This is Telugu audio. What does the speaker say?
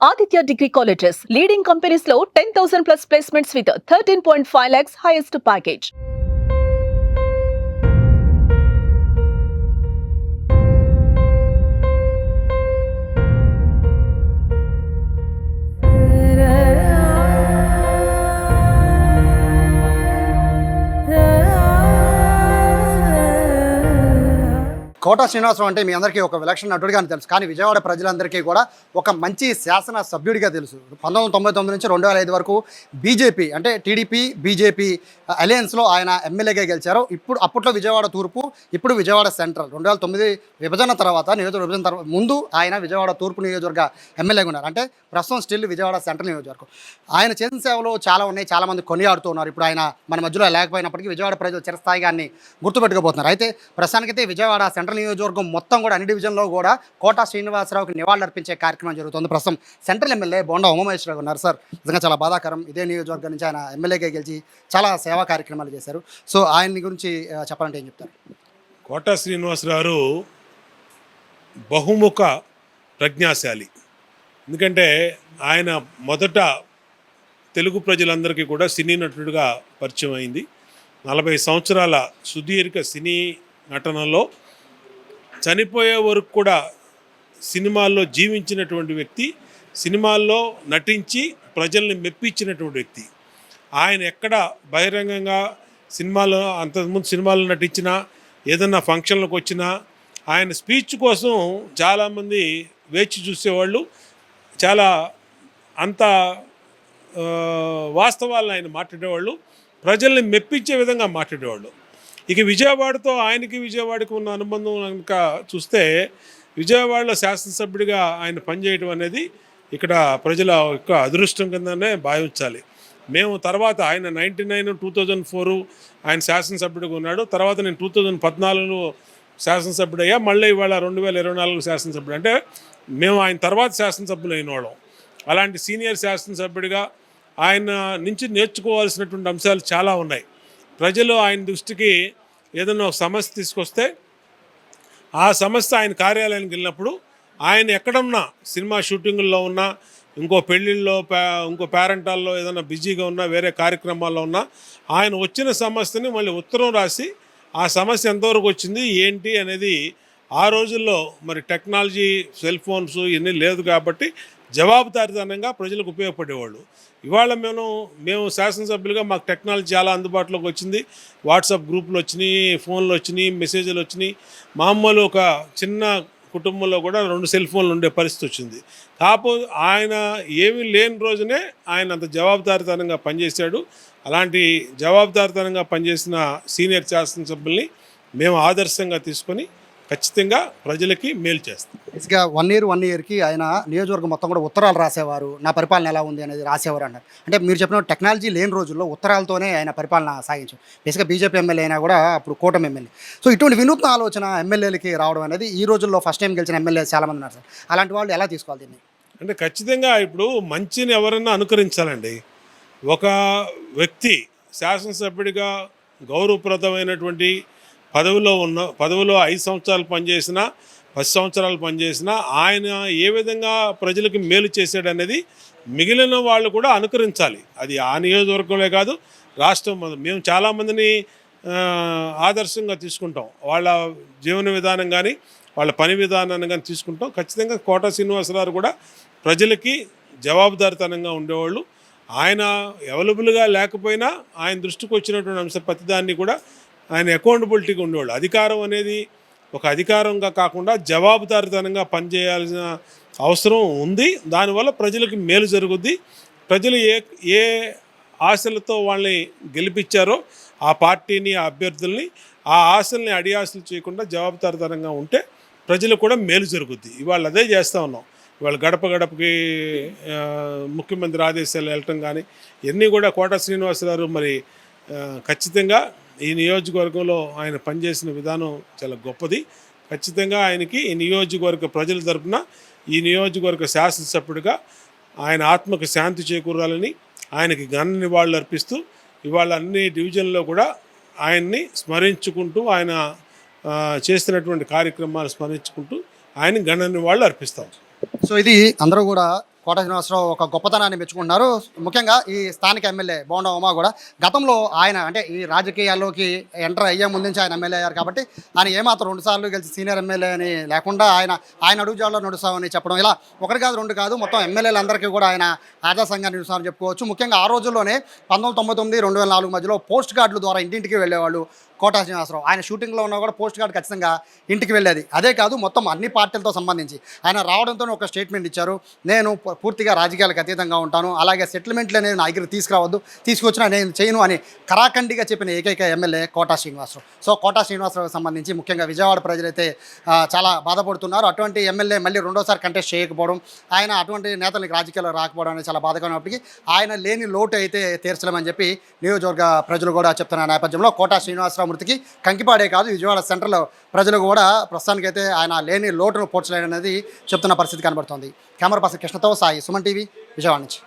Aditya Degree Colleges, leading companies లో 10,000 plus placements with 13.5 lakhs highest package. కోట శ్రీనివాసరావు అంటే మీ అందరికీ ఒక విలక్షణ నటుడిగానే తెలుసు. కానీ విజయవాడ ప్రజలందరికీ కూడా ఒక మంచి శాసన సభ్యుడిగా తెలుసు. 1999 నుంచి 2005 వరకు బీజేపీ అంటే టీడీపీ బీజేపీ అలయన్స్లో ఆయన ఎమ్మెల్యేగా గెలిచారు. అప్పట్లో విజయవాడ తూర్పు, ఇప్పుడు విజయవాడ సెంట్రల్. 2009 విభజన తర్వాత నియోజకవర్గ విభజన తర్వాత ముందు ఆయన విజయవాడ తూర్పు నియోజకవర్గ ఎమ్మెల్యేగా ఉన్నారు. అంటే ప్రస్తుతం స్టిల్ విజయవాడ సెంట్రల్ నియోజకవర్గం. ఆయన చేసిన సేవలు చాలా ఉన్నాయి, చాలామంది కొనియాడుతూ ఉన్నారు. ఇప్పుడు ఆయన మన మధ్యలో లేకపోయినప్పటికీ విజయవాడ ప్రజలు చిరస్థాయిగా గుర్తుపెట్టుకోబోతున్నారు. అయితే ప్రస్తుతానికైతే విజయవాడ సెంట్రల్ నియోజకవర్గం మొత్తం కూడా అన్ని డివిజన్లో కూడా కోట శ్రీనివాసరావుకి నివాళులర్పించే కార్యక్రమం జరుగుతుంది. ప్రస్తుతం సెంట్రల్ ఎమ్మెల్యే బోండా ఉమామహేశ్వరరావు ఉన్నారు. సార్, నిజంగా చాలా బాధాకరం. ఇదే నియోజకవర్గం నుంచి ఆయన ఎమ్మెల్యేగా గెలిచి చాలా సేవా కార్యక్రమాలు చేశారు. సో ఆయన గురించి చెప్పాలంటే ఏం చెప్తారు? కోట శ్రీనివాసరావు బహుముఖ ప్రజ్ఞాశాలి. ఎందుకంటే ఆయన మొదట తెలుగు ప్రజలందరికీ కూడా సినీ నటుడిగా పరిచయం అయింది. 40 సంవత్సరాల సుదీర్ఘ సినీ నటనలో చనిపోయే వరకు కూడా సినిమాల్లో జీవించినటువంటి వ్యక్తి, సినిమాల్లో నటించి ప్రజల్ని మెప్పించినటువంటి వ్యక్తి. ఆయన ఎక్కడ బహిరంగంగా సినిమాలో అంతకుముందు సినిమాల్లో నటించినా, ఏదన్నా ఫంక్షన్లకు వచ్చినా ఆయన స్పీచ్ కోసం చాలామంది వేచి చూసేవాళ్ళు. చాలా అంత వాస్తవాలను ఆయన మాట్లాడేవాళ్ళు, ప్రజల్ని మెప్పించే విధంగా మాట్లాడేవాళ్ళు. ఇక విజయవాడకి ఉన్న అనుబంధం కనుక చూస్తే, విజయవాడలో శాసనసభ్యుడిగా ఆయన పనిచేయడం అనేది ఇక్కడ ప్రజల యొక్క అదృష్టం కిందనే భావించాలి. మేము తర్వాత ఆయన 99, 2004 ఆయన శాసనసభ్యుడిగా ఉన్నాడు. తర్వాత నేను 2014లో శాసనసభ్యుడయ్యా. మళ్ళీ ఇవాళ 2024 శాసనసభ్యుడు. అంటే మేము ఆయన తర్వాత శాసనసభ్యులు అయిన వాళ్ళం. అలాంటి సీనియర్ శాసనసభ్యుడిగా ఆయన నుంచి నేర్చుకోవాల్సినటువంటి అంశాలు చాలా ఉన్నాయి. ప్రజలు ఆయన దృష్టికి ఏదైనా ఒక సమస్య తీసుకొస్తే ఆ సమస్య ఆయన కార్యాలయానికి వెళ్ళినప్పుడు ఆయన ఎక్కడున్నా, సినిమా షూటింగుల్లో ఉన్నా, ఇంకో పెళ్ళిళ్ళలో, ఇంకో పేరెంటాల్లో ఏదైనా బిజీగా ఉన్నా, వేరే కార్యక్రమాల్లో ఉన్నా, ఆయన వచ్చిన సమస్యని మళ్ళీ ఉత్తరం రాసి ఆ సమస్య ఎంతవరకు వచ్చింది ఏంటి అనేది ఆ రోజుల్లో మరి టెక్నాలజీ, సెల్ ఫోన్స్ ఇవన్నీ లేదు కాబట్టి జవాబుదారీతనంగా ప్రజలకు ఉపయోగపడేవాళ్ళు. ఇవాళ మేము శాసనసభ్యులుగా మాకు టెక్నాలజీ చాలా అందుబాటులోకి వచ్చింది. వాట్సాప్ గ్రూపులు వచ్చినాయి, ఫోన్లు వచ్చినాయి, మెసేజ్లు వచ్చినాయి. మామూలు ఒక చిన్న కుటుంబంలో కూడా 2 సెల్ ఫోన్లు ఉండే పరిస్థితి వచ్చింది. కాకపోతే ఆయన ఏమీ లేని రోజునే ఆయన అంత జవాబుదారీతనంగా పనిచేశాడు. అలాంటి జవాబుదారీతనంగా పనిచేసిన సీనియర్ శాసనసభ్యుల్ని మేము ఆదర్శంగా తీసుకొని ఖచ్చితంగా ప్రజలకి మేలు చేస్తాం. బేసిక్గా 1 ఇయర్కి ఆయన నియోజకవర్గం మొత్తం కూడా ఉత్తరాలు రాసేవారు. నా పరిపాలన ఎలా ఉంది అనేది రాసేవారు అన్నారు. అంటే మీరు చెప్పిన టెక్నాలజీ లేని రోజుల్లో ఉత్తరాలతోనే ఆయన పరిపాలన సాగించారు. బేసిక్గా బీజేపీ ఎమ్మెల్యే అయినా కూడా అప్పుడు కూటమి ఎమ్మెల్యే. సో ఇటువంటి వినూత్న ఆలోచన ఎమ్మెల్యేలకి రావడం అనేది ఈ రోజుల్లో ఫస్ట్ టైం గెలిచిన ఎమ్మెల్యే చాలామంది ఉన్నారు సార్. అలాంటి వాళ్ళు ఎలా తీసుకోవాలి దీన్ని? అంటే ఖచ్చితంగా ఇప్పుడు మంచిని ఎవరైనా అనుకరించాలండి. ఒక వ్యక్తి శాసనసభ్యుడిగా గౌరవప్రదమైనటువంటి పదవిలో 5 సంవత్సరాలు పనిచేసినా, 10 సంవత్సరాలు పనిచేసినా ఆయన ఏ విధంగా ప్రజలకు మేలు చేశాడనేది మిగిలిన వాళ్ళు కూడా అనుకరించాలి. అది ఆ నియోజకవర్గంలో కాదు, రాష్ట్రం. మేము చాలామందిని ఆదర్శంగా తీసుకుంటాం. వాళ్ళ జీవన విధానం కానీ, వాళ్ళ పని విధానాన్ని కానీ తీసుకుంటాం. ఖచ్చితంగా కోట శ్రీనివాసరావు కూడా ప్రజలకి జవాబుదారీతనంగా ఉండేవాళ్ళు. ఆయన అవైలబుల్గా లేకపోయినా ఆయన దృష్టికి వచ్చినటువంటి అంశం ప్రతిదాన్ని కూడా ఆయన అకౌంటబిలిటీగా ఉండేవాళ్ళు. అధికారం అనేది ఒక అధికారంగా కాకుండా జవాబుదారీతనంగా పనిచేయాల్సిన అవసరం ఉంది. దానివల్ల ప్రజలకు మేలు జరుగుద్ది. ప్రజలు ఏ ఆశలతో వాళ్ళని గెలిపించారో ఆ పార్టీని, ఆ అభ్యర్థుల్ని, ఆ ఆశల్ని అడియాశలు చేయకుండా జవాబుదారీతనంగా ఉంటే ప్రజలకు కూడా మేలు జరుగుద్ది. ఇవాళ అదే చేస్తూ ఉన్నాం. ఇవాళ గడప గడపకి ముఖ్యమంత్రి ఆదేశాలు వెళ్ళటం కానీ ఇవన్నీ కూడా కోట శ్రీనివాసరావు మరి ఖచ్చితంగా ఈ నియోజకవర్గంలో ఆయన పనిచేసిన విధానం చాలా గొప్పది. ఖచ్చితంగా ఆయనకి ఈ నియోజకవర్గ ప్రజల తరపున, ఈ నియోజకవర్గ శాసనసభ్యుడిగా ఆయన ఆత్మకు శాంతి చేకూరాలని ఆయనకి ఘన నివాళులు అర్పిస్తూ ఇవాళ అన్ని డివిజన్లో కూడా ఆయన్ని స్మరించుకుంటూ, ఆయన చేస్తున్నటువంటి కార్యక్రమాలు స్మరించుకుంటూ ఆయన ఘన నివాళులు అర్పిస్తాం. సో ఇది అందరూ కూడా కోట శ్రీనివాసరావు ఒక గొప్పతనాన్ని మెచ్చుకుంటున్నారు. ముఖ్యంగా ఈ స్థానిక ఎమ్మెల్యే బోండా ఉమా కూడా గతంలో ఆయన అంటే ఈ రాజకీయాల్లోకి ఎంటర్ అయ్యే ముందు నుంచి ఆయన ఎమ్మెల్యే అయ్యారు కాబట్టి ఆయన ఏమాత్రం 2 సార్లు గెలిచి సీనియర్ ఎమ్మెల్యే అని లేకుండా ఆయన అడుగుజాడలో నడుస్తామని చెప్పడం, ఇలా ఒకటి కాదు 2 కాదు మొత్తం ఎమ్మెల్యేలందరికీ కూడా ఆయన ఆదర్శంగా నిలుస్తారని చెప్పుకోవచ్చు. ముఖ్యంగా ఆ రోజుల్లోనే 1999, 2004 మధ్యలో పోస్ట్ కార్డుల ద్వారా ఇంటింటికి వెళ్ళేవాళ్ళు కోటా శ్రీనివాసరావు. ఆయన షూటింగ్లో ఉన్నా కూడా పోస్ట్ కార్డు ఖచ్చితంగా ఇంటికి వెళ్ళేది. అదే కాదు మొత్తం అన్ని పార్టీలతో సంబంధించి ఆయన రావడంతో ఒక స్టేట్మెంట్ ఇచ్చారు, నేను పూర్తిగా రాజకీయాలకు అతీతంగా ఉంటాను, అలాగే సెటిల్మెంట్లు అనేది నా దగ్గర తీసుకొచ్చినా నేను చేయను అని కరాఖండిగా చెప్పిన ఏకైక ఎమ్మెల్యే కోటా శ్రీనివాసరావు. సో కోటా శ్రీనివాసరావుకి సంబంధించి ముఖ్యంగా విజయవాడ ప్రజలైతే చాలా బాధపడుతున్నారు. అటువంటి ఎమ్మెల్యే మళ్ళీ రెండోసారి కంటెస్ట్ చేయకపోవడం, ఆయన అటువంటి నేతలకు రాజకీయాల్లో రాకపోవడం అనేది చాలా బాధకరమైనప్పటికీ ఆయన లేని లోటు అయితే తీర్చలేమని చెప్పి నియోజకవర్గ ప్రజలు కూడా చెప్తున్న నేపథ్యంలో కోటా శ్రీనివాసరావు మృతికి కంకిపాడే కాదు విజయవాడ సెంట్రల్ ప్రజలు కూడా ప్రస్తుతానికైతే ఆయన లేని లోటును పోడ్చలేననేది చెప్తున్న పరిస్థితి కనబడుతోంది. కెమెరా పర్సన్ కృష్ణతో సాయి, సుమన్ టీవీ, విజయవాడ నుంచి.